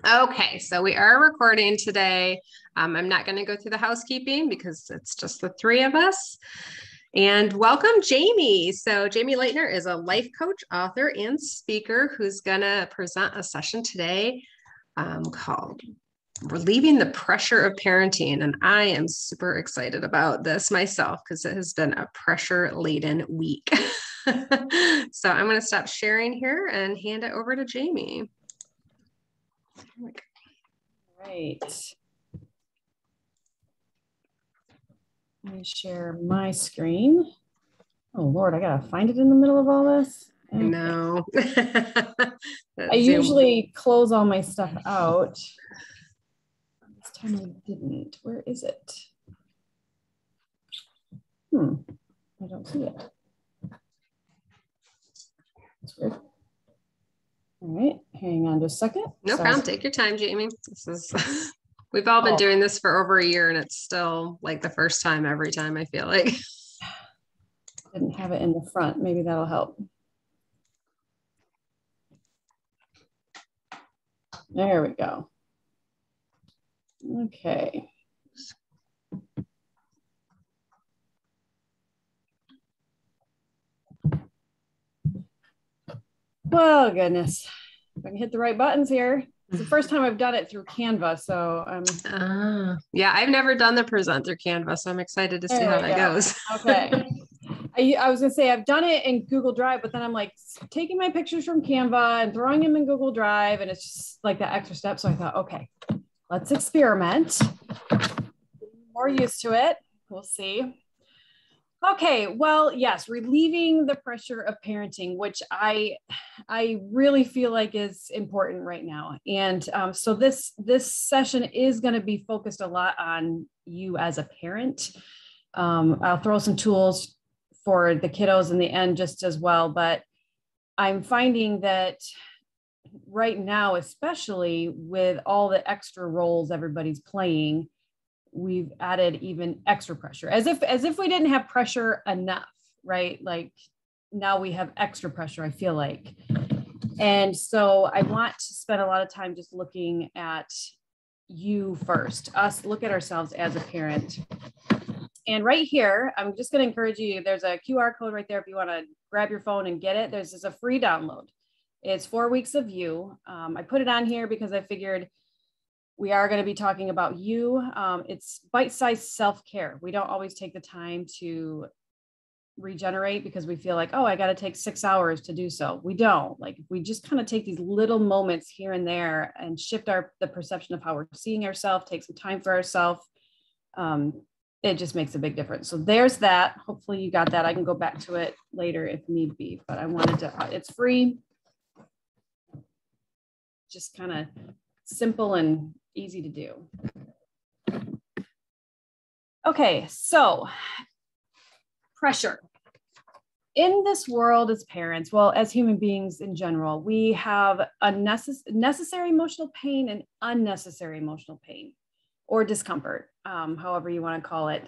Okay, so we are recording today. I'm not going to go through the housekeeping because it's just the three of us. And welcome, Jamie. So Jamie Lightner is a life coach, author, and speaker who's going to present a session today called Relieving the Pressure of Parenting. And I am super excited about this myself because it has been a pressure-laden week. So I'm going to stop sharing here and hand it over to Jamie. Right. Let me share my screen. Oh Lord, I gotta find it in the middle of all this. Okay. No. I usually close all my stuff out. This time I didn't. Where is it? I don't see it. That's weird. All right, hang on just a second. No problem. Take your time, Jamie. We've all been doing this for over a year and it's still like the first time every time, I feel like. Didn't have it in the front. Maybe that'll help. There we go. Okay. Well, goodness. If I can hit the right buttons here. It's the first time I've done it through Canva, so yeah, I've never done the present through Canva, so I'm excited to see how that goes. Okay. I was gonna say I've done it in Google Drive, but then I'm like taking my pictures from Canva and throwing them in Google Drive, and it's just like that extra step. So I thought, okay, let's experiment. More used to it. We'll see. Okay, well, yes, relieving the pressure of parenting, which I really feel like is important right now. And so this session is going to be focused a lot on you as a parent. I'll throw some tools for the kiddos in the end just as well, but I'm finding that right now, especially with all the extra roles everybody's playing, we've added even extra pressure, as if we didn't have pressure enough, right? Like now we have extra pressure, I feel like. And so I want to spend a lot of time just looking at you first, look at ourselves as a parent. And right here, I'm just going to encourage you, there's a QR code right there if you want to grab your phone and get it. There's just a free download. It's 4 weeks of you. I put it on here because I figured we are going to be talking about you. It's bite-sized self-care. We don't always take the time to regenerate because we feel like, oh, I got to take 6 hours to do so. We don't. Like if we just kind of take these little moments here and there and shift the perception of how we're seeing ourselves, take some time for ourselves, it just makes a big difference. So there's that. Hopefully you got that. I can go back to it later if need be, but I wanted to, it's free. Just kind of simple and easy to do. Okay, so pressure. In this world as parents, well, as human beings in general, we have a necessary emotional pain and unnecessary emotional pain or discomfort, however you want to call it.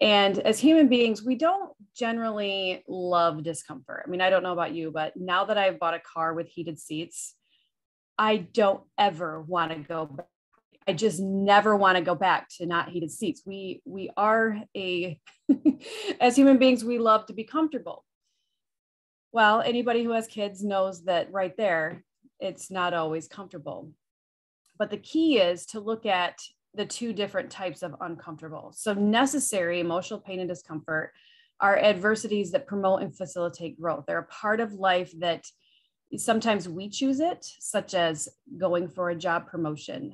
And as human beings, we don't generally love discomfort. I mean, I don't know about you, but now that I've bought a car with heated seats, I don't ever want to go back. I just never want to go back to not heated seats. We are as human beings, we love to be comfortable. Well, anybody who has kids knows that right there, it's not always comfortable. But the key is to look at the two different types of uncomfortable. So necessary emotional pain and discomfort are adversities that promote and facilitate growth. They're a part of life that sometimes we choose it, such as going for a job promotion,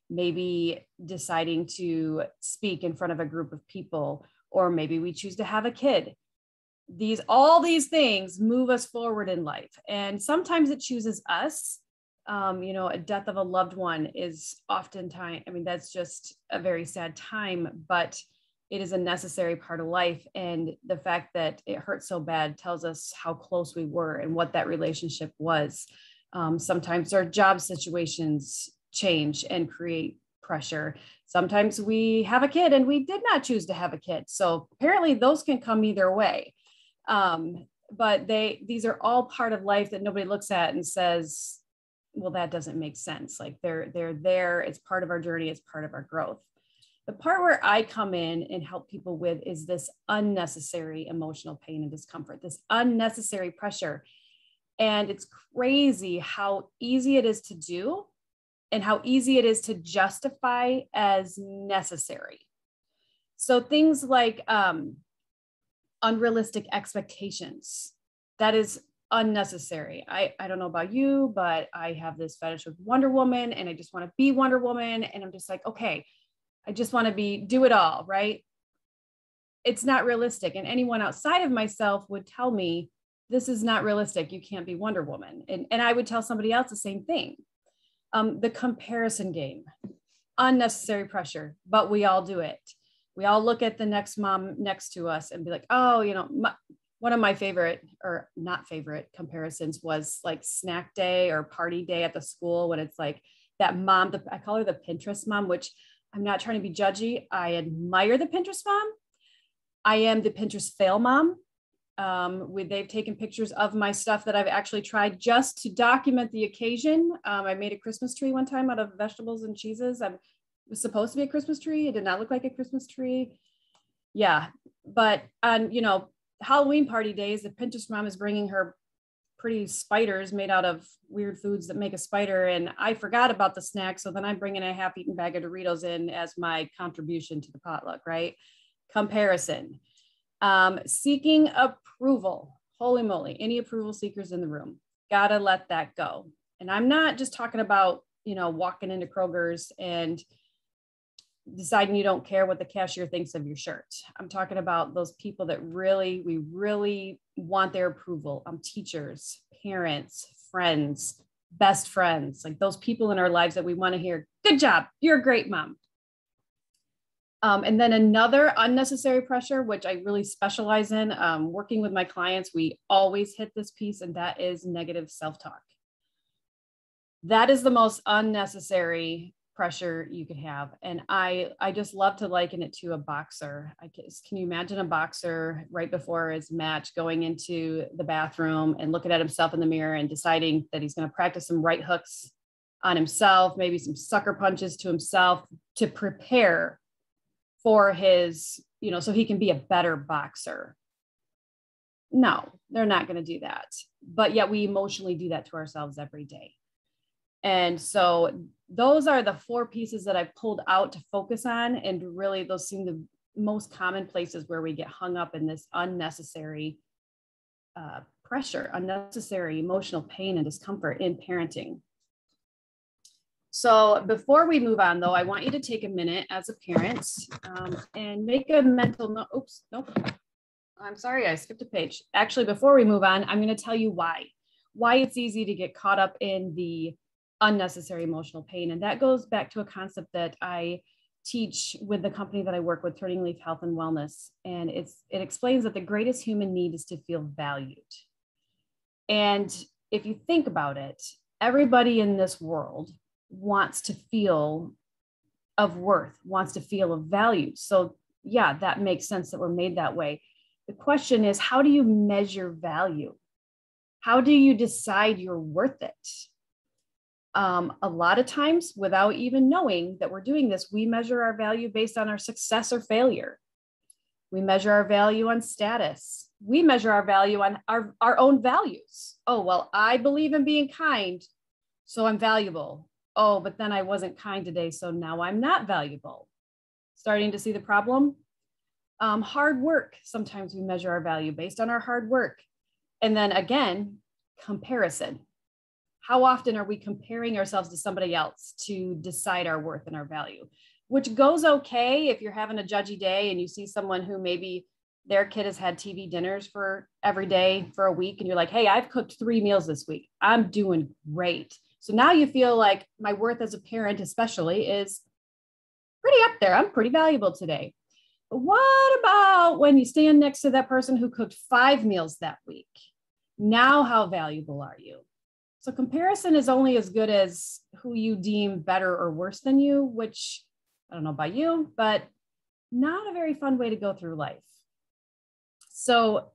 maybe deciding to speak in front of a group of people, or maybe we choose to have a kid. All these things move us forward in life. And sometimes it chooses us. A death of a loved one is oftentimes, I mean, that's just a very sad time, but it is a necessary part of life. And the fact that it hurt so bad tells us how close we were and what that relationship was. Sometimes our job situations change and create pressure. Sometimes we have a kid and we did not choose to have a kid. So apparently those can come either way. But these are all part of life that nobody looks at and says, well, that doesn't make sense. Like they're there. It's part of our journey. It's part of our growth. The part where I come in and help people with is this unnecessary emotional pain and discomfort, this unnecessary pressure. And it's crazy how easy it is to do and how easy it is to justify as necessary. So things like unrealistic expectations, that is unnecessary. I don't know about you, but I have this fetish with Wonder Woman and I just want to be Wonder Woman. And I'm just like, okay, I just want to do it all, right? It's not realistic. And anyone outside of myself would tell me, this is not realistic. You can't be Wonder Woman. And I would tell somebody else the same thing. The comparison game, unnecessary pressure, but we all do it. We all look at the next mom next to us and be like, oh, you know, one of my favorite or not favorite comparisons was like snack day or party day at the school when it's like that mom, I call her the Pinterest mom, which I'm not trying to be judgy. I admire the Pinterest mom. I am the Pinterest fail mom. They've taken pictures of my stuff that I've actually tried just to document the occasion. I made a Christmas tree one time out of vegetables and cheeses. It was supposed to be a Christmas tree. It did not look like a Christmas tree. Yeah. But on, you know, Halloween party days, the Pinterest mom is bringing her pretty spiders made out of weird foods that make a spider. And I forgot about the snack. So then I'm bringing a half-eaten bag of Doritos in as my contribution to the potluck, right? Comparison. Seeking approval. Holy moly, any approval seekers in the room, gotta let that go. And I'm not just talking about, you know, walking into Kroger's and deciding you don't care what the cashier thinks of your shirt. I'm talking about those people that we really want their approval. Teachers, parents, friends, best friends, like those people in our lives that we want to hear, good job, you're a great mom. And then another unnecessary pressure, which I really specialize in, working with my clients, we always hit this piece, and that is negative self-talk. That is the most unnecessary pressure you could have. And I just love to liken it to a boxer. Can you imagine a boxer right before his match going into the bathroom and looking at himself in the mirror and deciding that he's going to practice some right hooks on himself, maybe some sucker punches to himself to prepare for his, you know, so he can be a better boxer? No, they're not going to do that. But yet we emotionally do that to ourselves every day. And so those are the 4 pieces that I pulled out to focus on. And really, those seem the most common places where we get hung up in this unnecessary pressure, unnecessary emotional pain and discomfort in parenting. So before we move on, though, I want you to take a minute as a parent and make a mental note. Oops, nope. I'm sorry, I skipped a page. Actually, before we move on, I'm going to tell you why it's easy to get caught up in the unnecessary emotional pain. And that goes back to a concept that I teach with the company that I work with, Turning Leaf Health and Wellness. And it explains that the greatest human need is to feel valued. And if you think about it, everybody in this world wants to feel of worth, wants to feel of value. So yeah, that makes sense that we're made that way. The question is, how do you measure value? How do you decide you're worth it? A lot of times, without even knowing that we're doing this, we measure our value based on our success or failure. We measure our value on status. We measure our value on our own values. Oh, well, I believe in being kind, so I'm valuable. Oh, but then I wasn't kind today, so now I'm not valuable. Starting to see the problem? Hard work. Sometimes we measure our value based on our hard work. And then again, comparison. How often are we comparing ourselves to somebody else to decide our worth and our value? Which goes okay if you're having a judgy day and you see someone who maybe their kid has had TV dinners for every day for a week. And you're like, hey, I've cooked 3 meals this week. I'm doing great. So now you feel like my worth as a parent, especially, is pretty up there. I'm pretty valuable today. But what about when you stand next to that person who cooked 5 meals that week? Now, how valuable are you? So comparison is only as good as who you deem better or worse than you, which I don't know about you, but not a very fun way to go through life. So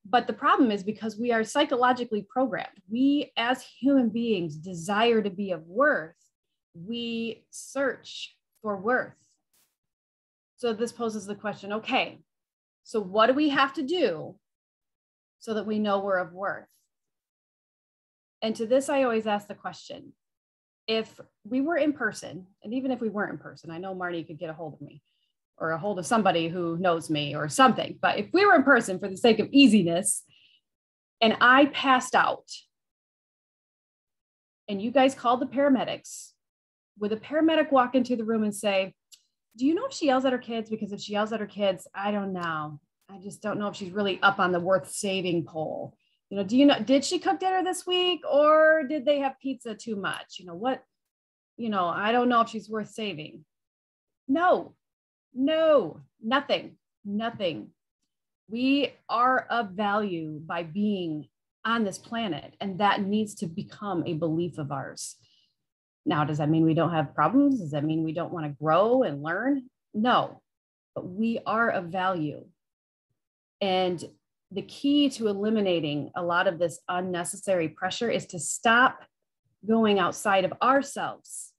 But the problem is because we are psychologically programmed, we as human beings desire to be of worth. We search for worth. So this poses the question, okay, so what do we have to do so that we know we're of worth? And to this, I always ask the question, if we were in person, and even if we weren't in person, I know Marty could get a hold of me or a hold of somebody who knows me or something, but if we were in person for the sake of easiness and I passed out and you guys called the paramedics, would a paramedic walk into the room and say, do you know if she yells at her kids? Because if she yells at her kids, I don't know. I just don't know if she's really up on the worth saving poll. You know, do you know, did she cook dinner this week or did they have pizza too much? You know, what, you know, I don't know if she's worth saving. No, nothing. We are of value by being on this planet, and that needs to become a belief of ours. Now, does that mean we don't have problems? Does that mean we don't want to grow and learn? No, but we are of value. And the key to eliminating a lot of this unnecessary pressure is to stop going outside of ourselves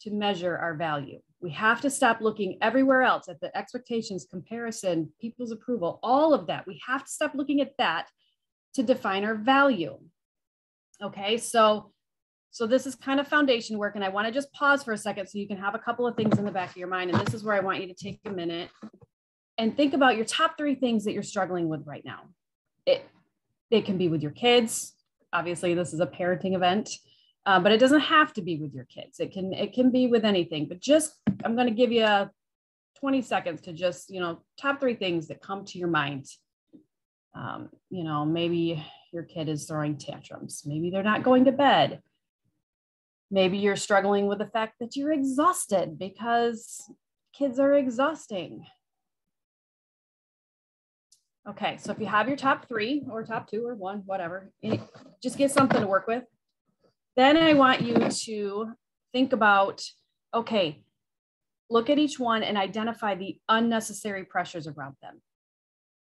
to measure our value. We have to stop looking everywhere else at the expectations, comparison, people's approval, all of that. We have to stop looking at that to define our value. Okay, so this is kind of foundation work, and I want to just pause for a second so you can have a couple of things in the back of your mind. And this is where I want you to take a minute and think about your top 3 things that you're struggling with right now. It can be with your kids. Obviously, this is a parenting event, but it doesn't have to be with your kids. It can be with anything, but just, I'm going to give you 20 seconds to just, top 3 things that come to your mind. Maybe your kid is throwing tantrums. Maybe they're not going to bed. Maybe you're struggling with the fact that you're exhausted because kids are exhausting. Okay, so if you have your top 3 or top 2 or 1, whatever, just get something to work with. Then I want you to think about, okay, look at each one and identify the unnecessary pressures around them.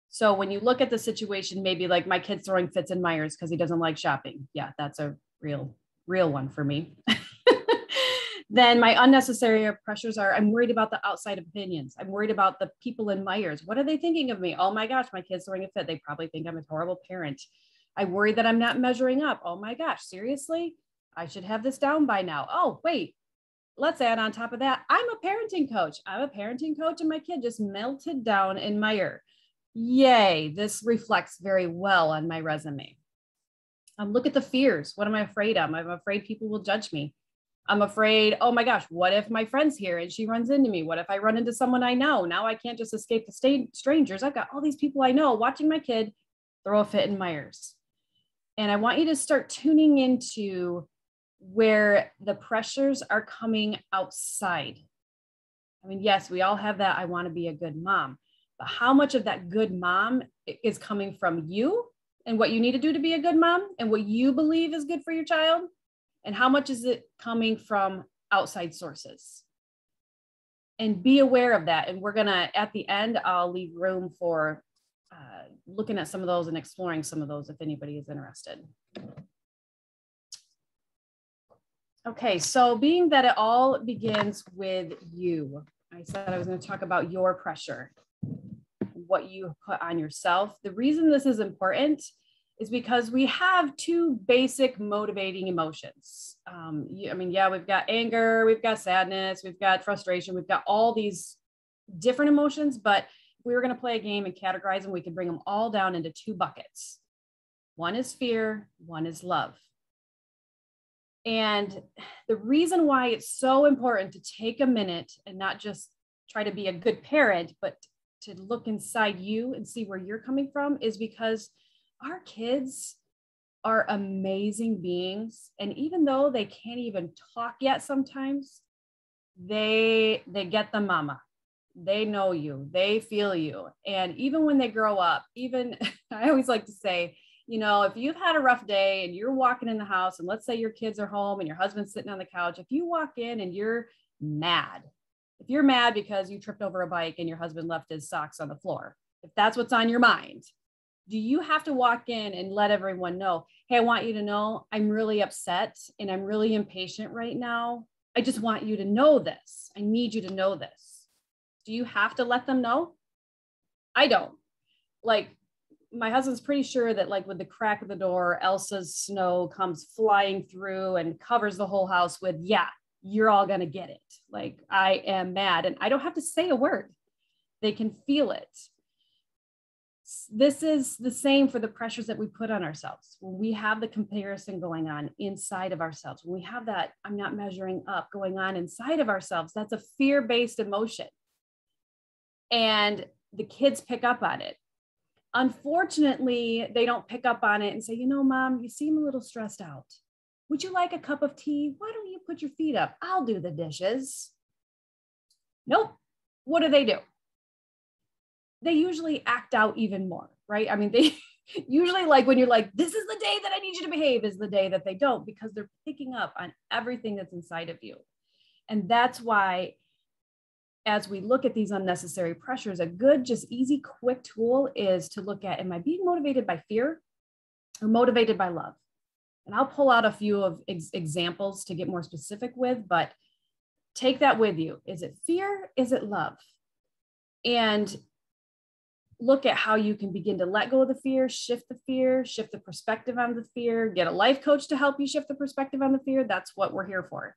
So when you look at the situation, maybe like my kid's throwing fits in Myers because he doesn't like shopping. Yeah, that's a real one for me. Then my unnecessary pressures are, I'm worried about the outside opinions. I'm worried about the people in Myers. What are they thinking of me? Oh my gosh, my kid's throwing a fit. They probably think I'm a horrible parent. I worry that I'm not measuring up. Oh my gosh, seriously? I should have this down by now. Oh, wait, let's add on top of that. I'm a parenting coach. And my kid just melted down in Myers. Yay, this reflects very well on my resume. Look at the fears. What am I afraid of? I'm afraid people will judge me. I'm afraid, oh my gosh, what if my friend's here and she runs into me? What if I run into someone I know? Now I can't just escape the strangers. I've got all these people I know watching my kid throw a fit in Myers. And I want you to start tuning into where the pressures are coming outside. I mean, yes, we all have that. I want to be a good mom, but how much of that good mom is coming from you and what you need to do to be a good mom and what you believe is good for your child? And how much is it coming from outside sources? And be aware of that. And we're gonna, at the end, I'll leave room for looking at some of those and exploring some of those if anybody is interested. Okay, so being that it all begins with you, I said I was gonna talk about your pressure, what you put on yourself. The reason this is important is because we have 2 basic motivating emotions. We've got anger, we've got sadness, we've got frustration, we've got all these different emotions, but if we were gonna play a game and categorize them, we could bring them all down into 2 buckets. One is fear, one is love. And the reason why it's so important to take a minute and not just try to be a good parent, but to look inside you and see where you're coming from is because our kids are amazing beings. And even though they can't even talk yet sometimes, they get the mama. They know you, they feel you. And even when they grow up, I always like to say, if you've had a rough day and you're walking in the house and let's say your kids are home and your husband's sitting on the couch, if you walk in and you're mad, if you're mad because you tripped over a bike and your husband left his socks on the floor, if that's what's on your mind, Do you have to walk in and let everyone know, hey, I want you to know I'm really upset and I'm really impatient right now. I just want you to know this. I need you to know this. Do you have to let them know? I don't. Like, my husband's pretty sure that like with the crack of the door, Elsa's snow comes flying through and covers the whole house with, yeah, you're all going to get it. Like, I am mad and I don't have to say a word. They can feel it. This is the same for the pressures that we put on ourselves. When we have the comparison going on inside of ourselves, when we have that I'm not measuring up going on inside of ourselves, that's a fear-based emotion. And the kids pick up on it. Unfortunately, they don't pick up on it and say, you know, Mom, you seem a little stressed out. Would you like a cup of tea? Why don't you put your feet up? I'll do the dishes. Nope. What do? They usually act out even more, right? I mean, they usually, like when you're like, this is the day that I need you to behave, is the day that they don't, because they're picking up on everything that's inside of you. And that's why, as we look at these unnecessary pressures, a good, just easy, quick tool is to look at, am I being motivated by fear or motivated by love? And I'll pull out a few of examples to get more specific with, but take that with you. Is it fear? Is it love? And look at how you can begin to let go of the fear, shift the perspective on the fear, get a life coach to help you shift the perspective on the fear. That's what we're here for.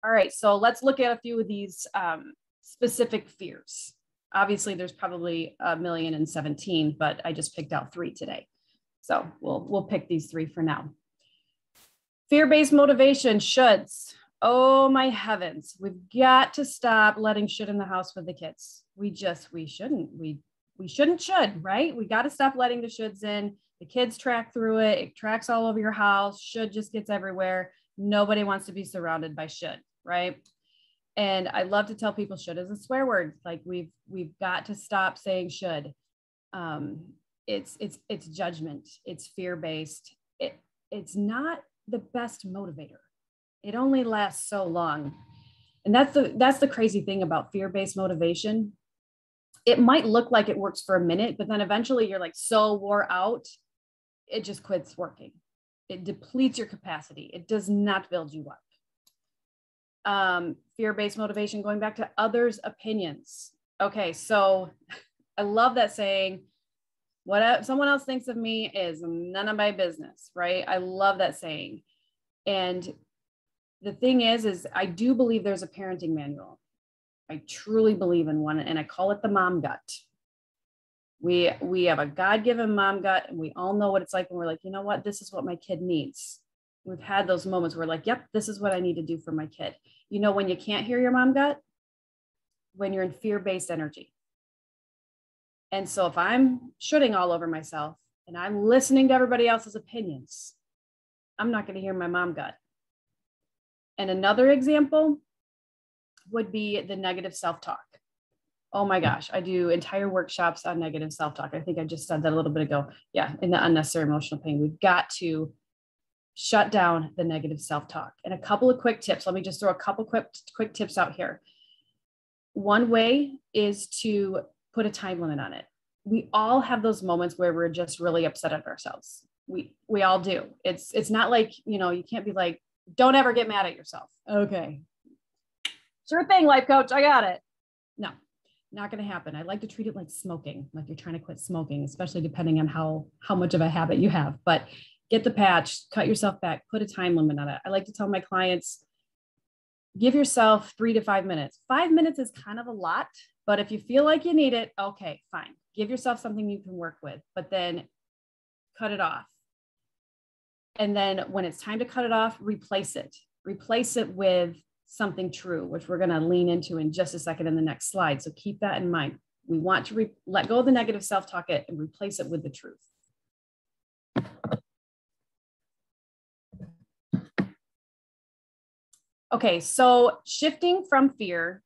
All right, so let's look at a few of these specific fears. Obviously, there's probably 1,017,000, but I just picked out 3 today. So we'll pick these 3 for now. Fear-based motivation, shoulds. Oh my heavens, we've got to stop letting should in the house with the kids. We shouldn't, should, right? We got to stop letting the shoulds in. The kids track through it. It tracks all over your house. Should just gets everywhere. Nobody wants to be surrounded by should, right? And I love to tell people should is a swear word. Like we've got to stop saying should. It's judgment. It's fear-based. It's not the best motivator. It only lasts so long. And that's the crazy thing about fear-based motivation. It might look like it works for a minute, but then eventually you're like so wore out, it just quits working. It depletes your capacity. It does not build you up. Fear-based motivation, going back to others' opinions. Okay, so I love that saying, what someone else thinks of me is none of my business, right? I love that saying. And the thing is I do believe there's a parenting manual. I truly believe in one, and I call it the mom gut. We have a God-given mom gut, and we all know what it's like when we're like, you know what, this is what my kid needs. We've had those moments where we're like, yep, this is what I need to do for my kid. You know, when you can't hear your mom gut, when you're in fear-based energy. And so if I'm shooting all over myself and I'm listening to everybody else's opinions, I'm not going to hear my mom gut. And another example would be the negative self-talk. Oh my gosh, I do entire workshops on negative self-talk. I think I just said that a little bit ago. Yeah, in the unnecessary emotional pain, we've got to shut down the negative self-talk. And a couple of quick tips. Let me just throw a couple quick tips out here. One way is to put a time limit on it. We all have those moments where we're just really upset at ourselves. We all do. It's not like, you know, you can't be like, don't ever get mad at yourself. Okay. Sure thing, life coach. I got it. No, not going to happen. I like to treat it like smoking, like you're trying to quit smoking, especially depending on how much of a habit you have. But get the patch, cut yourself back, put a time limit on it. I like to tell my clients, give yourself 3 to 5 minutes. 5 minutes is kind of a lot, but if you feel like you need it, okay, fine. Give yourself something you can work with, but then cut it off. And then when it's time to cut it off, replace it. Replace it with something true, which we're going to lean into in just a second in the next slide. So keep that in mind. We want to let go of the negative self-talk and replace it with the truth. Okay, so shifting from fear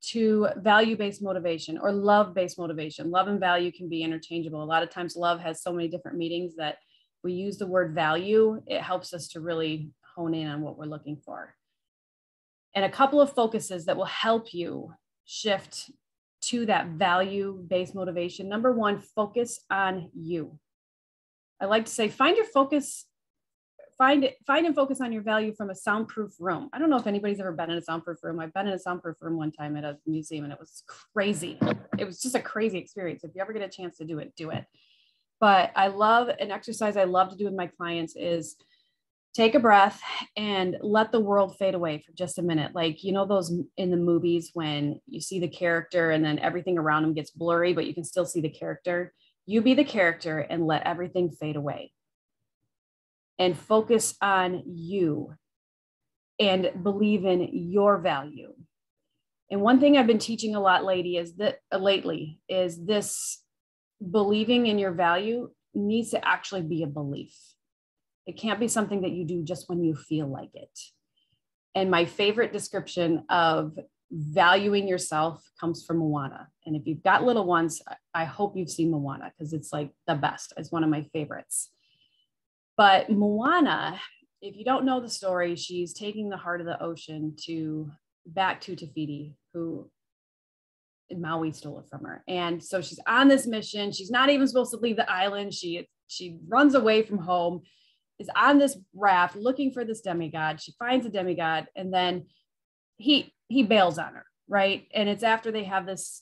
to value-based motivation or love-based motivation. Love and value can be interchangeable. A lot of times love has so many different meanings that we use the word value. It helps us to really hone in on what we're looking for. And a couple of focuses that will help you shift to that value-based motivation, number one, focus on you. I like to say, find and focus on your value from a soundproof room. I don't know if anybody's ever been in a soundproof room. I've been in a soundproof room one time at a museum, and it was crazy. It was just a crazy experience. If you ever get a chance to do it, do it. But I love an exercise I love to do with my clients is take a breath and let the world fade away for just a minute. Like, you know, those in the movies when you see the character and then everything around them gets blurry, but you can still see the character. You be the character and let everything fade away. And focus on you and believe in your value. And one thing I've been teaching a lot lately is this believing in your value needs to actually be a belief. It can't be something that you do just when you feel like it. And my favorite description of valuing yourself comes from Moana. And if you've got little ones, I hope you've seen Moana because it's like the best. It's one of my favorites. But Moana, if you don't know the story, she's taking the heart of the ocean back to Te Fiti, who Maui stole it from her. And so she's on this mission. She's not even supposed to leave the island. She runs away from home, is on this raft looking for this demigod. She finds a demigod, and then he bails on her, right? And it's after they have this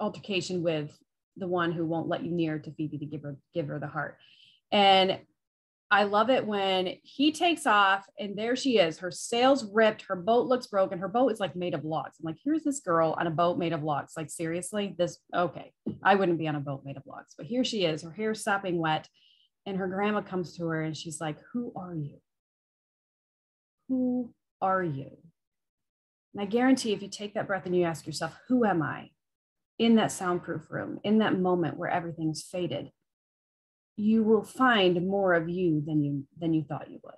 altercation with the one who won't let you near Te Fiti to give her the heart. And I love it when he takes off and there she is, her sails ripped, her boat looks broken. Her boat is like made of logs. I'm like, here's this girl on a boat made of logs. Like, seriously, okay. I wouldn't be on a boat made of logs, but here she is, her hair's sopping wet. And her grandma comes to her and she's like, who are you? Who are you? And I guarantee if you take that breath and you ask yourself, who am I? In that soundproof room, in that moment where everything's faded, you will find more of you than you thought you would.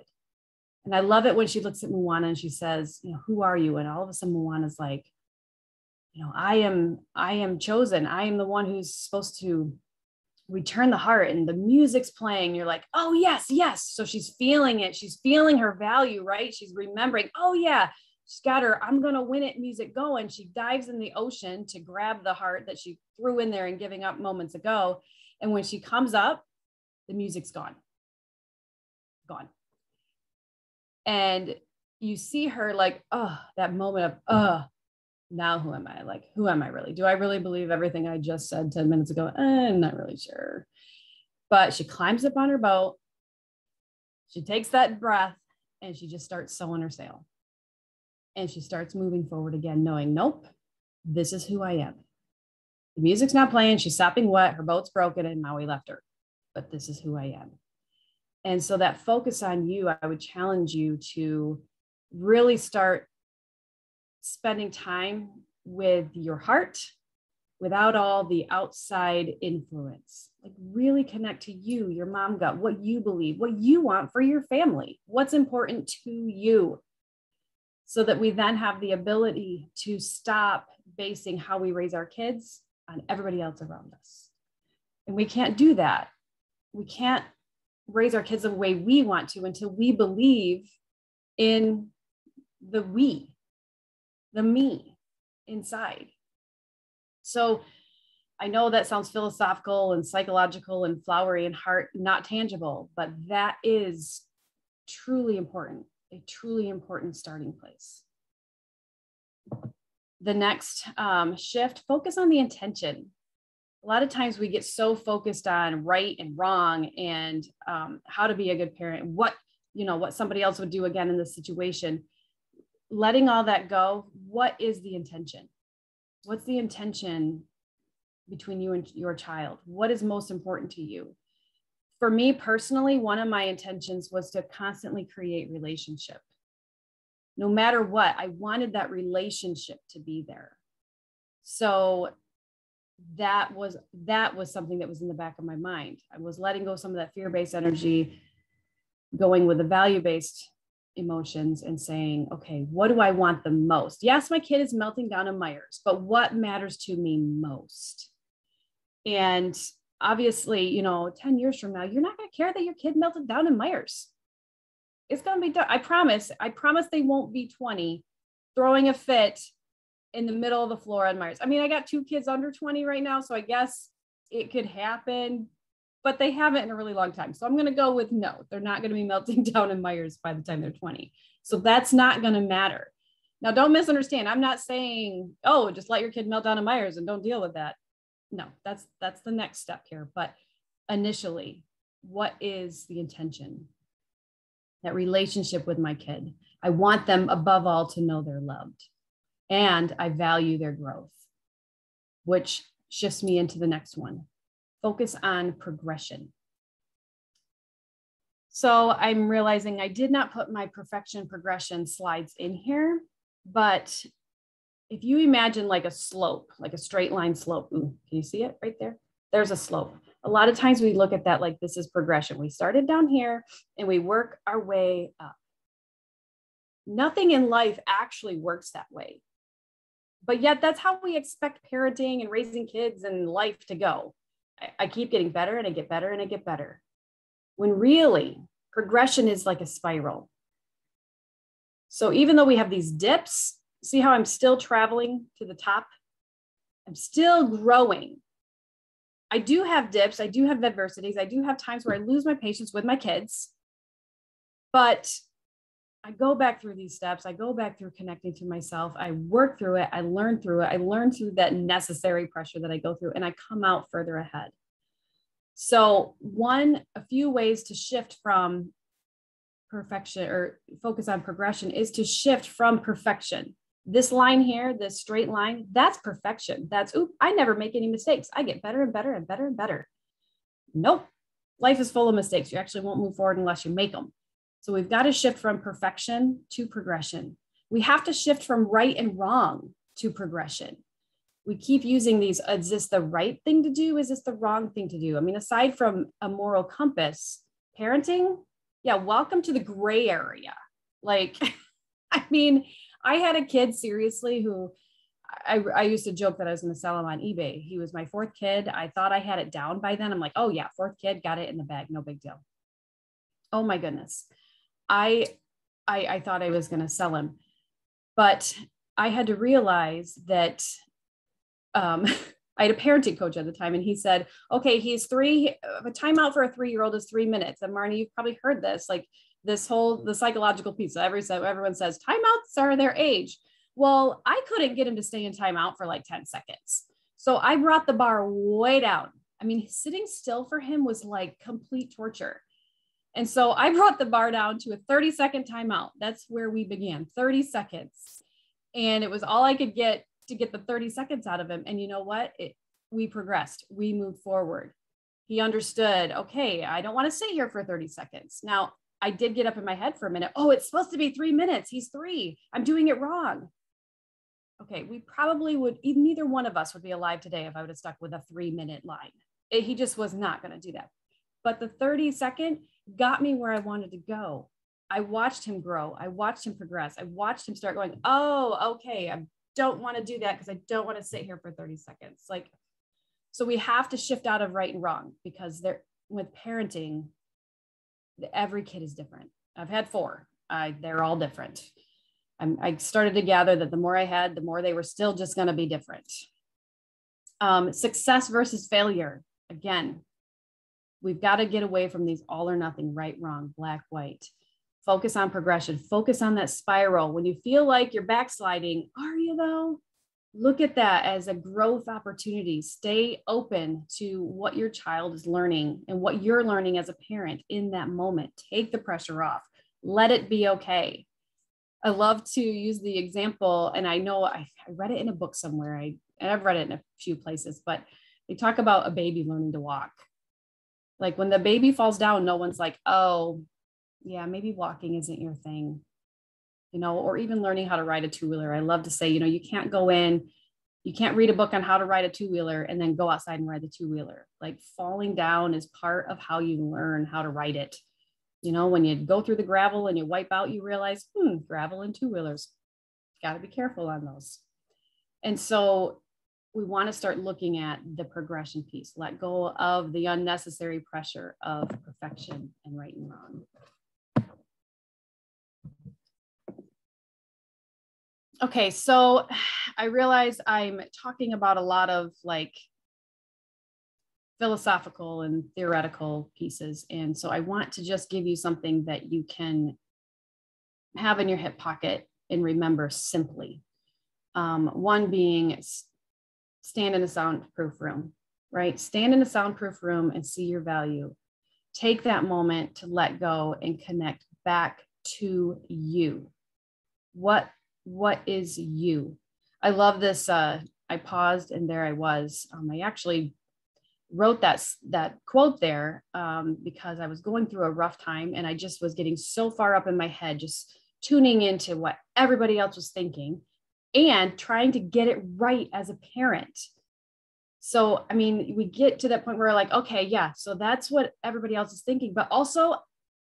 And I love it when she looks at Moana and she says, you know, who are you? And all of a sudden Moana's like, you know, I am chosen. I am the one who's supposed to return the heart, and the music's playing. You're like, oh yes, yes. So she's feeling it. She's feeling her value, right? She's remembering, oh yeah, she's got her I'm going to win it music going. She dives in the ocean to grab the heart that she threw in there and giving up moments ago. And when she comes up, the music's gone. And you see her like, oh, that moment of, now who am I? Like, who am I really? Do I really believe everything I just said 10 minutes ago? I'm not really sure. But she climbs up on her boat. She takes that breath and she just starts sewing her sail. And she starts moving forward again, knowing, nope, this is who I am. The music's not playing. She's sopping wet. Her boat's broken and Maui left her. But this is who I am. And so that focus on you, I would challenge you to really start spending time with your heart without all the outside influence. Like, really connect to you, your mom gut, what you believe, what you want for your family, what's important to you, so that we then have the ability to stop basing how we raise our kids on everybody else around us. And we can't do that. We can't raise our kids the way we want to until we believe in the me inside. So I know that sounds philosophical and psychological and flowery and heart, not tangible, but that is truly important, a truly important starting place. The next shift, focus on the intention. A lot of times we get so focused on right and wrong and how to be a good parent, what somebody else would do again in this situation. Letting all that go, what is the intention? What's the intention between you and your child? What is most important to you? For me personally, one of my intentions was to constantly create relationship. No matter what, I wanted that relationship to be there. So that was something that was in the back of my mind. I was letting go some of that fear-based energy, going with the value-based emotions and saying, okay, what do I want the most? Yes, my kid is melting down in Myers, but what matters to me most? And obviously, 10 years from now, you're not going to care that your kid melted down in Myers. It's going to be done. I promise they won't be 20 throwing a fit in the middle of the floor on Myers. I mean, I got 2 kids under 20 right now, so I guess it could happen, but they haven't in a really long time. So I'm going to go with no, they're not going to be melting down in Myers by the time they're 20. So that's not going to matter. Now, don't misunderstand. I'm not saying, oh, just let your kid melt down in Myers and don't deal with that. No, that's the next step here. But initially, what is the intention? That relationship with my kid. I want them above all to know they're loved, and I value their growth, which shifts me into the next one. Focus on progression. So I'm realizing I did not put my perfection progression slides in here, but if you imagine like a slope, like a straight line slope, can you see it right there? There's a slope. A lot of times we look at that like this is progression. We started down here and we work our way up. Nothing in life actually works that way. But yet that's how we expect parenting and raising kids and life to go. I keep getting better and I get better and I get better. When really progression is like a spiral. So even though we have these dips, see how I'm still traveling to the top? I'm still growing. I do have dips. I do have adversities. I do have times where I lose my patience with my kids, but I go back through these steps. I go back through connecting to myself. I work through it. I learn through it. I learn through that necessary pressure that I go through, and I come out further ahead. So a few ways to shift from perfection or focus on progression is to shift from perfection. This line here, this straight line, that's perfection. That's, I never make any mistakes. I get better and better and better and better. Nope. Life is full of mistakes. You actually won't move forward unless you make them. So we've got to shift from perfection to progression. We have to shift from right and wrong to progression. We keep using these, is this the right thing to do? Is this the wrong thing to do? I mean, aside from a moral compass, parenting, yeah, welcome to the gray area. Like, I mean, I had a kid seriously who I used to joke that I was going to sell him on eBay. He was my 4th kid. I thought I had it down by then. I'm like, oh yeah, 4th kid, got it in the bag. No big deal. Oh my goodness. I thought I was going to sell him, but I had to realize that I had a parenting coach at the time, and he said, okay, he's 3, a timeout for a 3-year-old is 3 minutes. And Marnie, you've probably heard this, like the psychological piece. Everyone says timeouts are their age. Well, I couldn't get him to stay in timeout for like 10 seconds. So I brought the bar way down. I mean, sitting still for him was like complete torture. And so I brought the bar down to a 30-second timeout. That's where we began, 30 seconds. And it was all I could get to get the 30 seconds out of him. And you know what? We progressed. We moved forward. He understood, okay, I don't want to sit here for 30 seconds. Now, I did get up in my head for a minute. Oh, it's supposed to be 3 minutes. He's 3. I'm doing it wrong. Okay, we probably would, neither one of us would be alive today if I would have stuck with a 3-minute line. He just was not going to do that. But the 30-second got me where I wanted to go. I watched him grow. I watched him progress. I watched him start going, oh, okay, I don't want to do that because I don't want to sit here for 30 seconds. Like, so we have to shift out of right and wrong, because with parenting, every kid is different. I've had 4. They're all different. I started to gather that the more I had, the more they were still just going to be different. Success versus failure. Again, we've got to get away from these all or nothing, right, wrong, black, white. Focus on progression. Focus on that spiral. When you feel like you're backsliding, are you though? Look at that as a growth opportunity. Stay open to what your child is learning and what you're learning as a parent in that moment. Take the pressure off. Let it be okay. I love to use the example, and I know I read it in a book somewhere. I've read it in a few places, but they talk about a baby learning to walk. Like when the baby falls down, no one's like, oh, yeah, maybe walking isn't your thing, or even learning how to ride a 2-wheeler. I love to say, you can't go in, you can't read a book on how to ride a 2-wheeler and then go outside and ride the 2-wheeler. Like falling down is part of how you learn how to ride it. When you go through the gravel and you wipe out, you realize, gravel and 2-wheelers, got to be careful on those. And so we want to start looking at the progression piece, let go of the unnecessary pressure of perfection and right and wrong. Okay, so I realize I'm talking about a lot of like philosophical and theoretical pieces. And so I want to just give you something that you can have in your hip pocket and remember simply. One being stand in a soundproof room, right? Stand in a soundproof room and see your value. Take that moment to let go and connect back to you. What is you? I love this. I paused and there I was. I actually wrote that quote there because I was going through a rough time and I just was getting so far up in my head, just tuning into what everybody else was thinking and trying to get it right as a parent. So, I mean, we get to that point where we're like, okay, yeah, so that's what everybody else is thinking, but also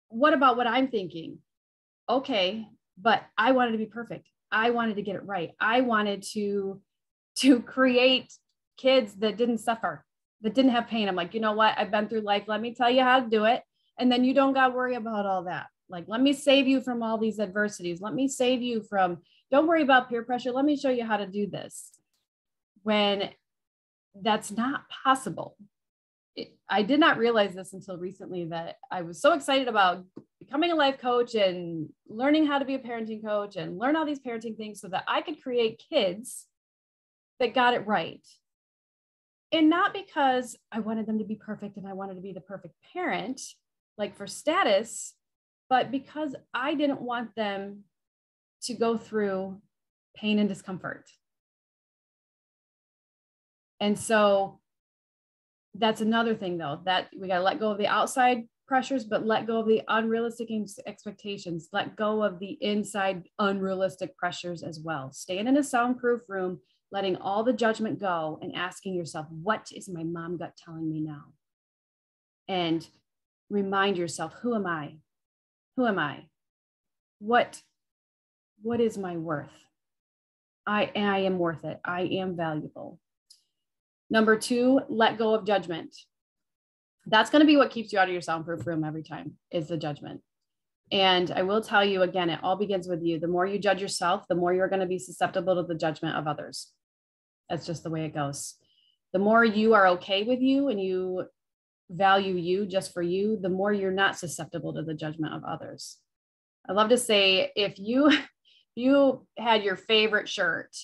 what about what I'm thinking? Okay, but I wanted to be perfect. I wanted to get it right. I wanted to create kids that didn't suffer, that didn't have pain. I'm like, you know what? I've been through life. Let me tell you how to do it. And then you don't got to worry about all that. Like, let me save you from all these adversities. Let me save you from, don't worry about peer pressure. Let me show you how to do this. When that's not possible. I did not realize this until recently that I was so excited about becoming a life coach and learning how to be a parenting coach and learn all these parenting things so that I could create kids that got it right. And not because I wanted them to be perfect and I wanted to be the perfect parent, like for status, but because I didn't want them to go through pain and discomfort. And so that's another thing though, that we got to let go of the outside pressures, but let go of the unrealistic expectations, let go of the inside unrealistic pressures as well. Stand in a soundproof room, letting all the judgment go and asking yourself, what is my mom gut telling me now? And remind yourself, who am I? Who am I? What is my worth? I am worth it. I am valuable. Number 2, let go of judgment. That's going to be what keeps you out of your soundproof room every time, is the judgment. And I will tell you again, it all begins with you. The more you judge yourself, the more you're going to be susceptible to the judgment of others. That's just the way it goes. The more you are okay with you and you value you just for you, the more you're not susceptible to the judgment of others. I love to say, if you had your favorite shirt,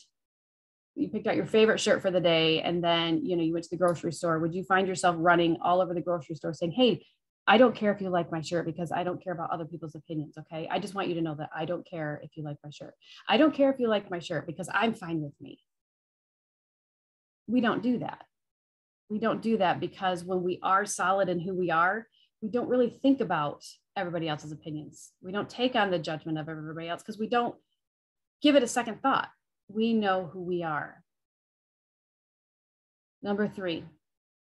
you picked out your favorite shirt for the day, and then, you went to the grocery store, would you find yourself running all over the grocery store saying, hey, I don't care if you like my shirt because I don't care about other people's opinions. Okay. I just want you to know that I don't care if you like my shirt. I don't care if you like my shirt because I'm fine with me. We don't do that. We don't do that because when we are solid in who we are, we don't really think about everybody else's opinions. We don't take on the judgment of everybody else because we don't give it a second thought. We know who we are. Number 3,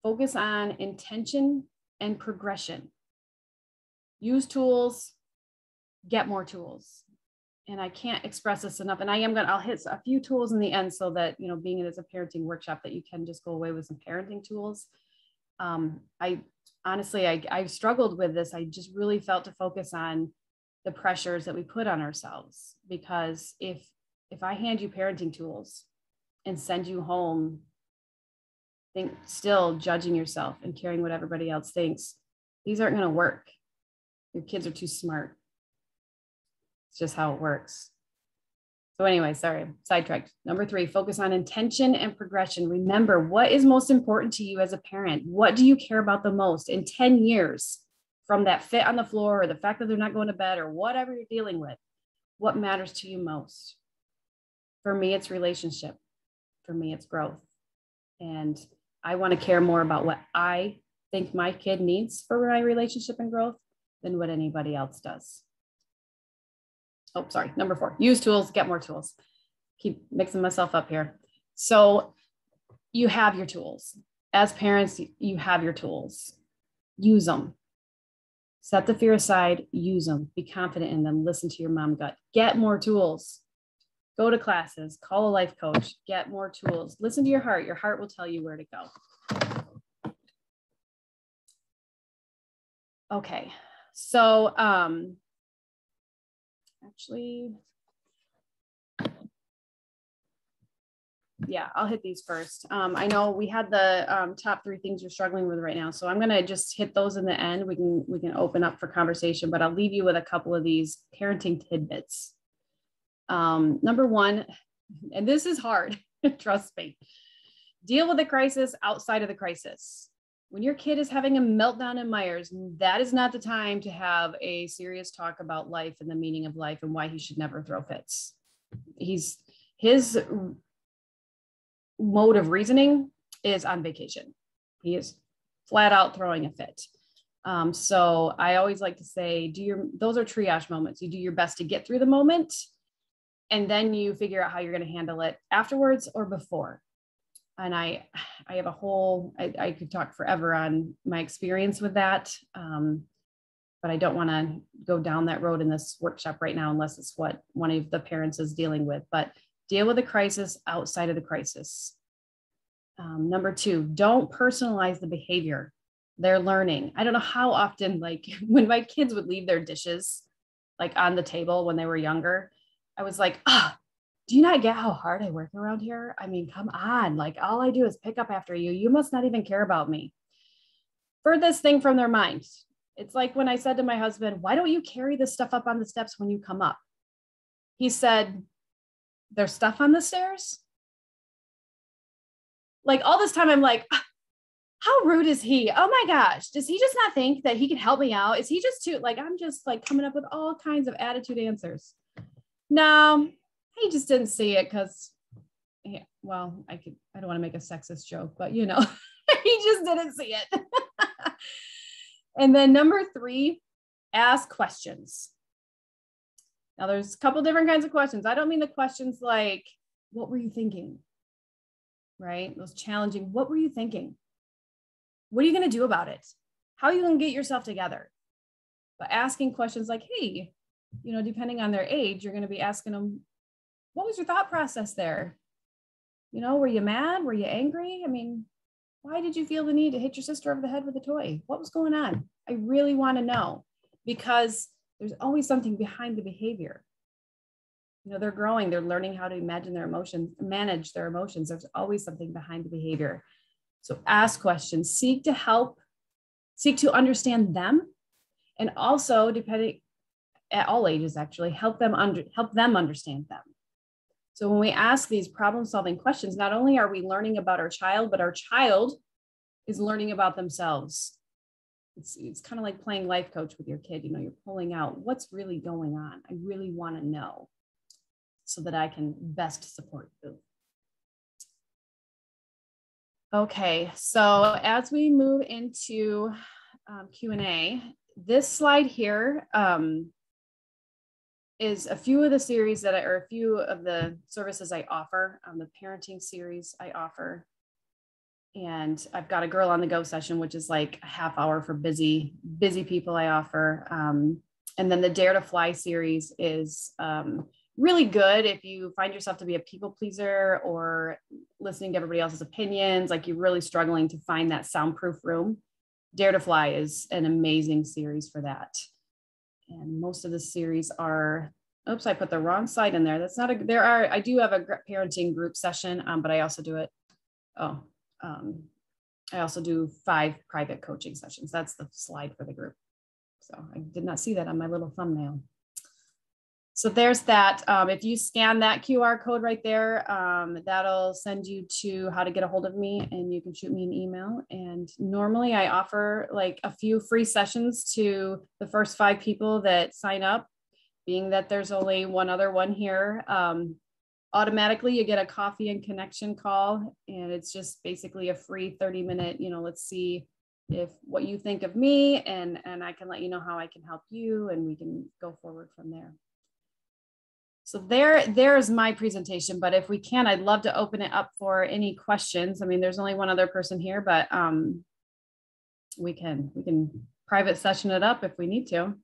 focus on intention and progression. Use tools, get more tools. And I can't express this enough. And I'll hit a few tools in the end so that, being it as a parenting workshop, that you can just go away with some parenting tools. I honestly struggled with this. I just really felt to focus on the pressures that we put on ourselves, because if I hand you parenting tools and send you home still judging yourself and caring what everybody else thinks, these aren't going to work. Your kids are too smart. It's just how it works. So anyway, sorry, sidetracked. Number 3, focus on intention and progression. Remember, what is most important to you as a parent? What do you care about the most in 10 years, from that fit on the floor or the fact that they're not going to bed or whatever you're dealing with? What matters to you most? For me, it's relationship. For me, it's growth. And I want to care more about what I think my kid needs for my relationship and growth than what anybody else does. Oh, sorry. Number 4, use tools, get more tools. Keep mixing myself up here. So you have your tools. As parents, you have your tools. Use them. Set the fear aside, use them. Be confident in them. Listen to your mom gut. Get more tools. Go to classes, call a life coach, get more tools. Listen to your heart. Your heart will tell you where to go. Okay, so actually, Yeah, I'll hit these first. I know we had the top 3 things you're struggling with right now. So I'm going to just hit those in the end. We can open up for conversation, but I'll leave you with a couple of these parenting tidbits. Number 1, and this is hard, trust me, deal with the crisis outside of the crisis. When your kid is having a meltdown in Myers, that is not the time to have a serious talk about life and the meaning of life and why he should never throw fits. His mode of reasoning is on vacation. He is flat out throwing a fit. So I always like to say, those are triage moments. You do your best to get through the moment, and then you figure out how you're going to handle it afterwards or before. And I have I could talk forever on my experience with that. But I don't want to go down that road in this workshop right now, unless it's what one of the parents is dealing with. But deal with the crisis outside of the crisis. Number 2, don't personalize the behavior. They're learning. I don't know how often, like when my kids would leave their dishes like on the table when they were younger, I was like, do you not get how hard I work around here? I mean, come on. Like all I do is pick up after you. You must not even care about me. Furthest thing from their mind. It's like when I said to my husband, why don't you carry this stuff up on the steps when you come up? He said, there's stuff on the stairs? Like all this time I'm like, how rude is he? Oh my gosh. Does he just not think that he can help me out? Is he just too, like, I'm just like coming up with all kinds of attitude answers. No, he just didn't see it because, I don't want to make a sexist joke, but he just didn't see it. And then number 3, ask questions. Now there's a couple different kinds of questions. I don't mean the questions like, what were you thinking? Right? Those challenging, what were you thinking? What are you going to do about it? How are you going to get yourself together? But asking questions like, hey, depending on their age, you're going to be asking them, what was your thought process there? Were you mad? Were you angry? I mean, why did you feel the need to hit your sister over the head with a toy? What was going on? I really want to know, because there's always something behind the behavior. They're growing, they're learning how to imagine their emotions, manage their emotions. There's always something behind the behavior. So ask questions, seek to help, seek to understand them. And also, depending at all ages, actually, help them understand them. So when we ask these problem-solving questions, not only are we learning about our child, but our child is learning about themselves. It's kind of like playing life coach with your kid. You're pulling out what's really going on. I really want to know so that I can best support you. Okay, so as we move into Q&A, this slide here is a few of the series a few of the services I offer, the parenting series I offer. And I've got a Girl on the Go session, which is like a half hour for busy people I offer. And then the Dare to Fly series is really good if you find yourself to be a people pleaser or listening to everybody else's opinions, like you're really struggling to find that soundproof room. Dare to Fly is an amazing series for that. And most of the series are, oops, I put the wrong slide in there. That's not I do have a parenting group session, but I also do I also do 5 private coaching sessions. That's the slide for the group. So I did not see that on my little thumbnail. So there's that. If you scan that QR code right there, that'll send you to how to get a hold of me, and you can shoot me an email. And normally I offer like a few free sessions to the first 5 people that sign up, being that there's only one other one here. Automatically you get a coffee and connection call, and it's just basically a free 30-minute, let's see if what you think of me, and I can let you know how I can help you, and we can go forward from there. So there's my presentation, but if we can, I'd love to open it up for any questions. I mean, there's only one other person here, but we can private session it up if we need to.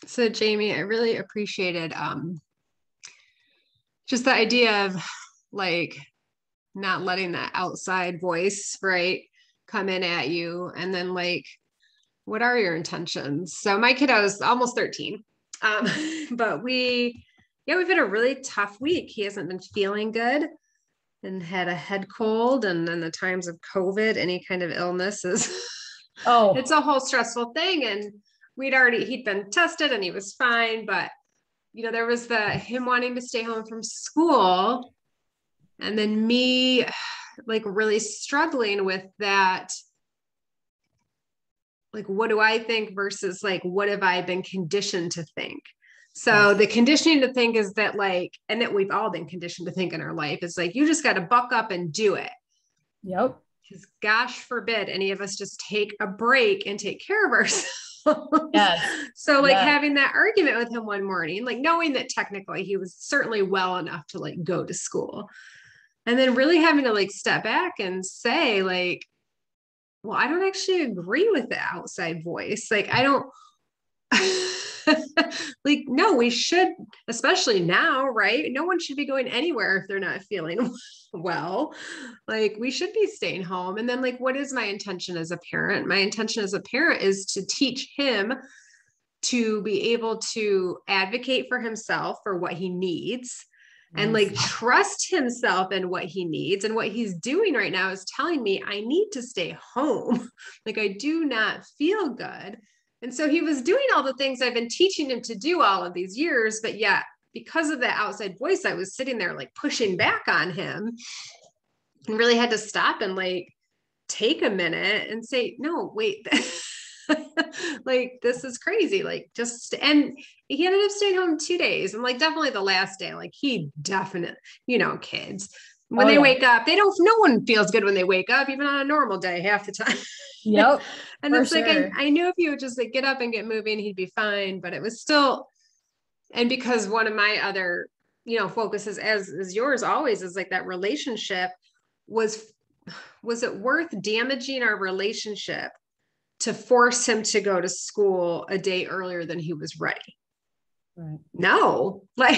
So Jamie, I really appreciated just the idea of like not letting that outside voice, right, come in at you. And then like, what are your intentions? So my kiddo is almost 13. But we've had a really tough week. He hasn't been feeling good. and had a head cold. And then the times of COVID, any kind of illness is, it's a whole stressful thing. And he'd been tested and he was fine. But, there was him wanting to stay home from school. And then me like really struggling with that. Like, what do I think versus like, what have I been conditioned to think? So the conditioning to think is that like, and that we've all been conditioned to think in our life is like, you just got to buck up and do it. Yep. Because gosh forbid any of us just take a break and take care of ourselves. Yes. So like having that argument with him one morning, like knowing that technically he was certainly well enough to like go to school, and then really having to like step back and say like, well, I don't actually agree with the outside voice. Like, I don't like, no, we should, especially now, right? No one should be going anywhere if they're not feeling well. Like, we should be staying home. And then like, what is my intention as a parent? My intention as a parent is to teach him to be able to advocate for himself for what he needs. And like trust himself in what he needs. And what he's doing right now is telling me I need to stay home. Like, I do not feel good. And so he was doing all the things I've been teaching him to do all of these years. But yet, because of that outside voice, I was sitting there like pushing back on him and really had to stop and like take a minute and say, no, wait. Like, this is crazy. Like, and he ended up staying home 2 days. And like, definitely the last day, like he definitely, kids, when they wake up, no one feels good when they wake up, even on a normal day, half the time. Yep. And it's like, I knew if he would just like get up and get moving, he'd be fine, but it was still, and because one of my other, focuses as yours always is like that relationship was it worth damaging our relationship to force him to go to school a day earlier than he was ready? Right. No, like,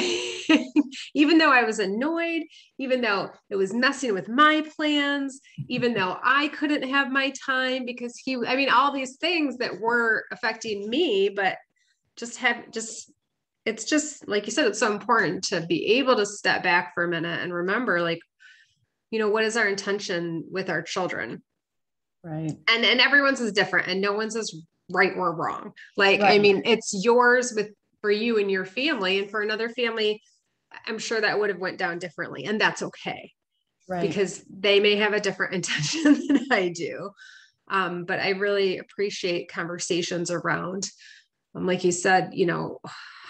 even though I was annoyed, even though it was messing with my plans, even though I couldn't have my time because all these things that were affecting me, but it's just, like you said, it's so important to be able to step back for a minute and remember, like, what is our intention with our children? Right. And everyone's is different and no one's is right or wrong. Like, right. It's yours for you and your family, and for another family, I'm sure that would have went down differently, and that's okay. Right. Because they may have a different intention than I do. But I really appreciate conversations around, like you said,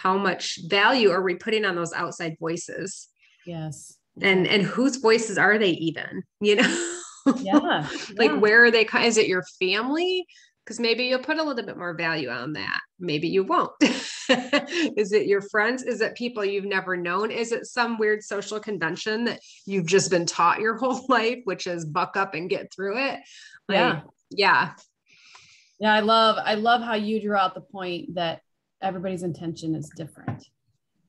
how much value are we putting on those outside voices? Yes. And whose voices are they even, Yeah. Like, where are they? Is it your family? Because maybe you'll put a little bit more value on that. Maybe you won't. Is it your friends? Is it people you've never known? Is it some weird social convention that you've just been taught your whole life, which is buck up and get through it? Like, yeah. I love how you drew out the point that everybody's intention is different.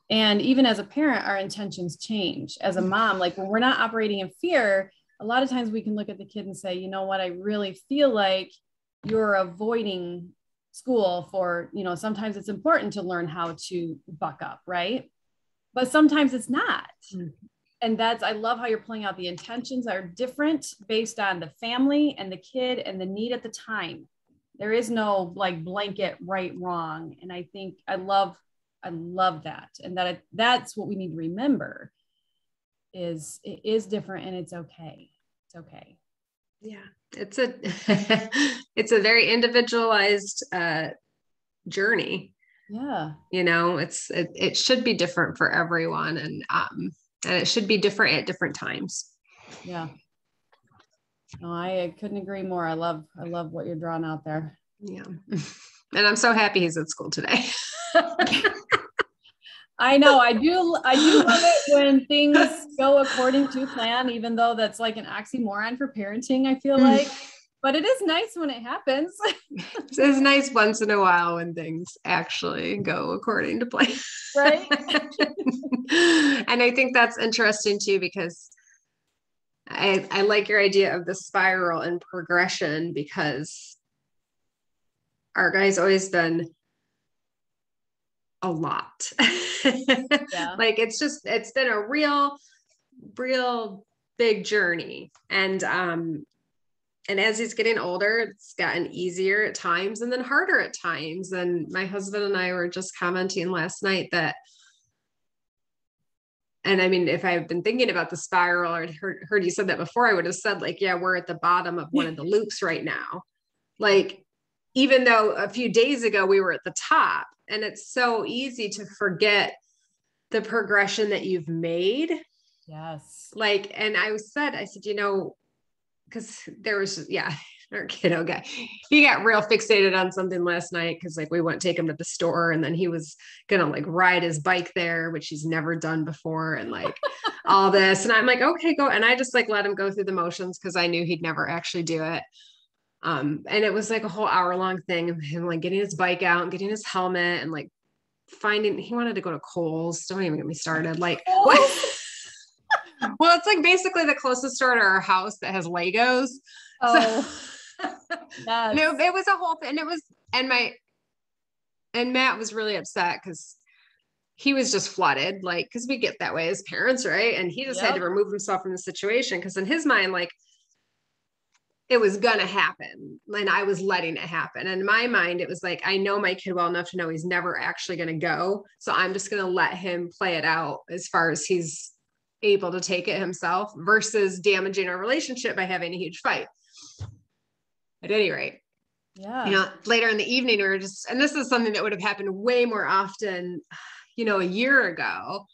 And even as a parent, our intentions change. As a mom, like when we're not operating in fear, a lot of times we can look at the kid and say, you know what, I really feel like you're avoiding school for, sometimes it's important to learn how to buck up, right? But sometimes it's not. Mm-hmm. And I love how you're playing out the intentions are different based on the family and the kid and the need at the time. There is no like blanket right, wrong. And I think I love that. And that's what we need to remember is it is different and it's okay. It's okay. Yeah. It's a very individualized journey. Yeah. It should be different for everyone. And it should be different at different times. Yeah. No, I couldn't agree more. I love what you're drawing out there. Yeah. And I'm so happy he's at school today. I know. I do love it when things go according to plan, even though that's like an oxymoron for parenting, I feel like. But it is nice when it happens. It's nice once in a while when things actually go according to plan. Right. And I think that's interesting too, because I like your idea of the spiral and progression, because our guy's always been a lot. Yeah. Like it's been a real big journey. And as he's getting older, it's gotten easier at times and then harder at times. And my husband and I were just commenting last night that, and I mean, if I've been thinking about the spiral or heard you said that before, I would have said like, yeah, we're at the bottom of one of the loops right now. Like, even though a few days ago we were at the top, and it's so easy to forget the progression that you've made. Yes. Like, and I said, because there was, our kiddo guy, he got real fixated on something last night because like we went take him to the store and then he was gonna like ride his bike there, which he's never done before, and like all this. And I'm like, okay, go. And I just like let him go through the motions because I knew he'd never actually do it. And it was like a whole hour-long thing of him like getting his bike out and getting his helmet and like he wanted to go to Kohl's. Don't even get me started. Like what? Well, it's like basically the closest store to our house that has Legos. Oh, so, yes. no, it was a whole thing. And Matt was really upset because he was just flooded, like, because we get that way as parents, right? And he just had to remove himself from the situation because in his mind, like, it was gonna happen, and I was letting it happen. And in my mind, it was like, I know my kid well enough to know he's never actually gonna go, so I'm just gonna let him play it out as far as he's able to take it himself versus damaging our relationship by having a huge fight. At any rate, later in the evening, we were just, and this is something that would have happened way more often, a year ago.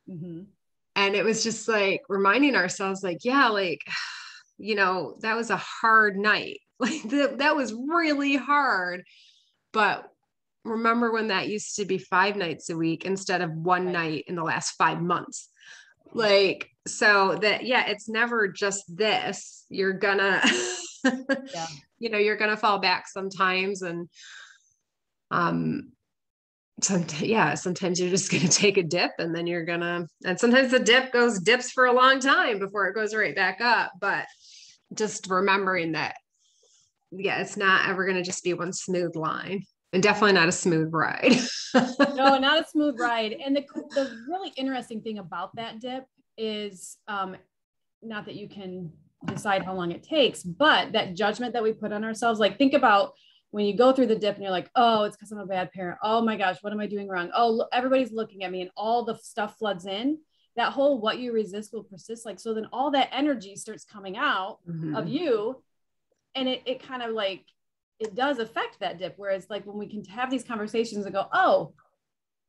Mm-hmm. And it was just like reminding ourselves, like, yeah, like, that was a hard night. Like that was really hard. But remember when that used to be 5 nights a week instead of one night in the last 5 months. Like, so that, it's never just this. You're gonna, you're gonna fall back sometimes. And, sometimes you're just gonna take a dip and then and sometimes the dips for a long time before it goes right back up. But just remembering that, it's not ever gonna just be one smooth line. And definitely not a smooth ride. No, not a smooth ride. And the really interesting thing about that dip is not that you can decide how long it takes, but that judgment that we put on ourselves. Like, think about when you go through the dip and you're like, oh, it's because I'm a bad parent. Oh my gosh, what am I doing wrong? Oh, everybody's looking at me, and all the stuff floods in. That whole what you resist will persist. Like, so then all that energy starts coming out of you. And it kind of like, it does affect that dip. Whereas like when we can have these conversations and go, oh,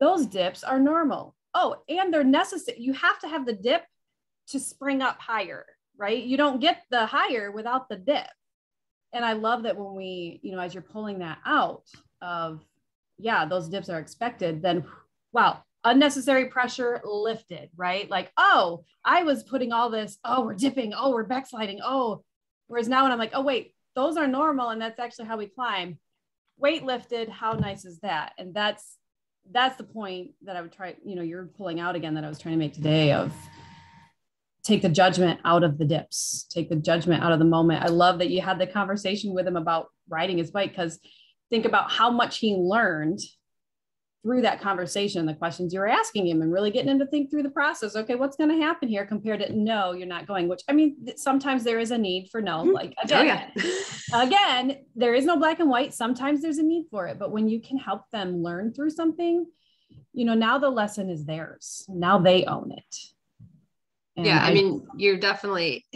those dips are normal. Oh, and they're necessary. You have to have the dip to spring up higher, right? You don't get the higher without the dip. And I love that when we, as you're pulling that out of, those dips are expected, then wow, unnecessary pressure lifted, right? Like, oh, I was putting all this, oh, we're dipping, oh, we're backsliding, oh, whereas now when I'm like, oh, wait, those are normal. And that's actually how we climb. Weight lifted. How nice is that? And that's the point that I would try, you're pulling out again that I was trying to make today of take the judgment out of the dips, take the judgment out of the moment. I love that you had the conversation with him about riding his bike, because think about how much he learned through that conversation, the questions you were asking him, and really getting him to think through the process. Okay, what's going to happen here compared to no, you're not going, which I mean, sometimes there is a need for no, like again, there is no black and white. Sometimes there's a need for it, but when you can help them learn through something, now the lesson is theirs. Now they own it. And I mean, you're definitely,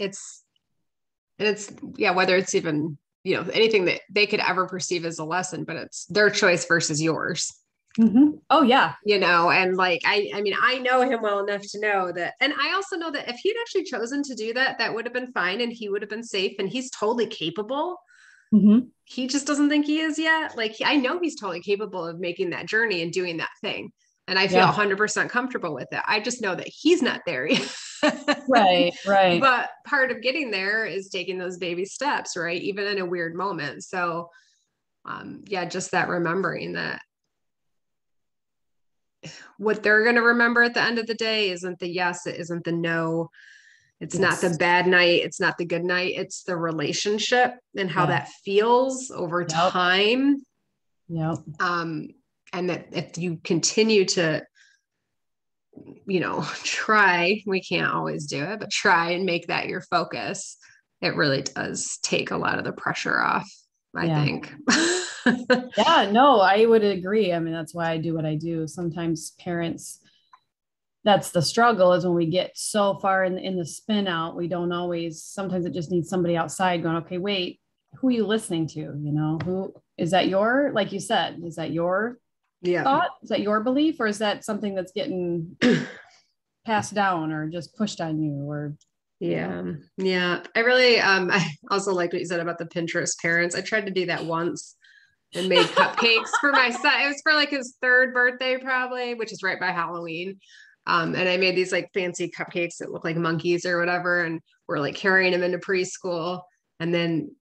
whether it's even, anything that they could ever perceive as a lesson, but it's their choice versus yours. Mm-hmm. Oh yeah. And like, I mean, I know him well enough to know that. And I also know that if he'd actually chosen to do that, that would have been fine. And he would have been safe, and he's totally capable. Mm-hmm. He just doesn't think he is yet. Like, I know he's totally capable of making that journey and doing that thing. And I feel 100% comfortable with it. I just know that he's not there yet. Right. But part of getting there is taking those baby steps, right? Even in a weird moment. So, just that remembering that what they're going to remember at the end of the day isn't the yes, it isn't the no. It's not the bad night. It's not the good night. It's the relationship and how that feels over time. Yep. And that if you continue to try, we can't always do it, but try and make that your focus. It really does take a lot of the pressure off, I think. Yeah, no, I would agree. I mean, that's why I do what I do. Sometimes parents, that's the struggle, is when we get so far in the spin out, we don't always, sometimes it just needs somebody outside going, okay, wait, who are you listening to? Who is that, like you said, is that your thought? Is that your belief, or is that something that's getting passed down or just pushed on you? Or I really I also liked what you said about the Pinterest parents. I tried to do that once and made cupcakes for my son. It was for like his 3rd birthday probably, which is right by Halloween. And I made these like fancy cupcakes that look like monkeys or whatever, and we're like carrying him into preschool. And then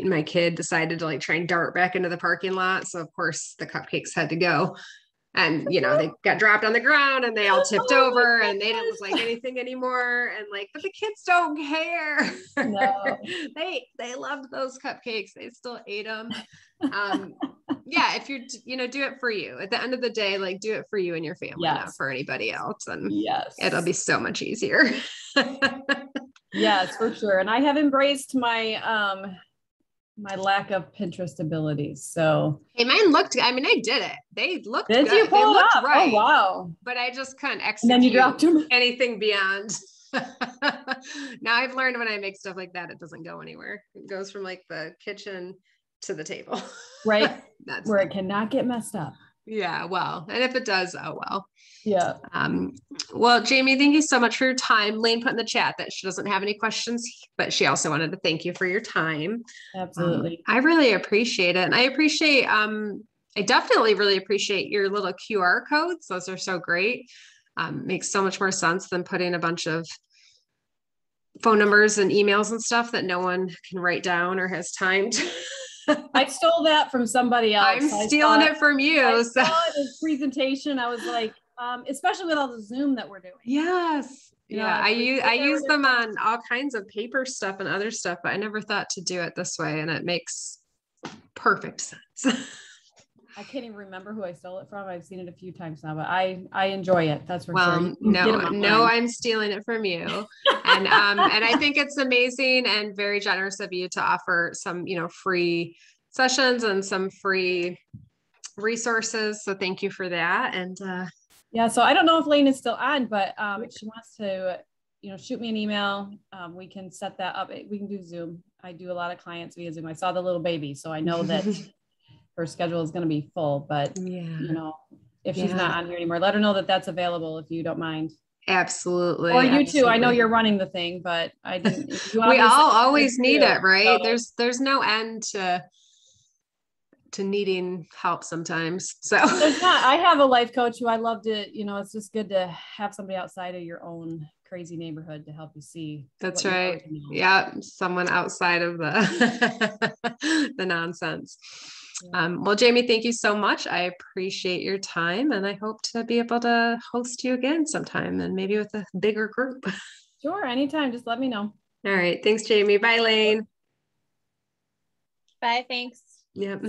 my kid decided to like try and dart back into the parking lot. So of course the cupcakes had to go. And, they got dropped on the ground and they all tipped over and they didn't look like anything anymore. And but the kids don't care. No. They loved those cupcakes. They still ate them. If you're, do it for you. At the end of the day, like do it for you and your family, not for anybody else. And it'll be so much easier. Yes, for sure. And I have embraced my lack of Pinterest abilities. So mine looked, I did it. They looked good. You pull it up. Right. Oh, wow. But I just couldn't execute and then you dropped them. Anything beyond. Now I've learned when I make stuff like that, it doesn't go anywhere. It goes from like the kitchen to the table. Right. That's where it cannot get messed up. Yeah. Well, and if it does, oh well. Yeah. Well, Jamie, thank you so much for your time. Lane put in the chat that she doesn't have any questions, but she also wanted to thank you for your time. Absolutely. I really appreciate it. And I appreciate, I definitely really appreciate your little QR codes. Those are so great. Makes so much more sense than putting a bunch of phone numbers and emails and stuff that no one can write down or has time to. I stole that from somebody else. I'm stealing it from you. I saw it in presentation. I was like, especially with all the Zoom that we're doing. Yes. I use them on all kinds of paper stuff and other stuff, but I never thought to do it this way, and it makes perfect sense. I can't even remember who I stole it from. I've seen it a few times now, but I enjoy it. That's for sure. No, I'm stealing it from you. And I think it's amazing and very generous of you to offer some, free sessions and some free resources. So thank you for that. And so I don't know if Lane is still on, but if she wants to, shoot me an email. We can set that up. We can do Zoom. I do a lot of clients via Zoom. I saw the little baby, so I know that her schedule is going to be full, but if she's not on here anymore, let her know that that's available if you don't mind. Absolutely. Or you too. I know you're running the thing, but I didn't. We all always need it, right? So. There's no end to needing help sometimes. So there's not. I have a life coach who I love to, it's just good to have somebody outside of your own crazy neighborhood to help you see. That's right. Yeah. Someone outside of the nonsense. Well, Jamie, thank you so much. I appreciate your time, and I hope to be able to host you again sometime, and maybe with a bigger group. Sure. Anytime. Just let me know. All right. Thanks, Jamie. Bye, Lane. Bye. Thanks. Yep.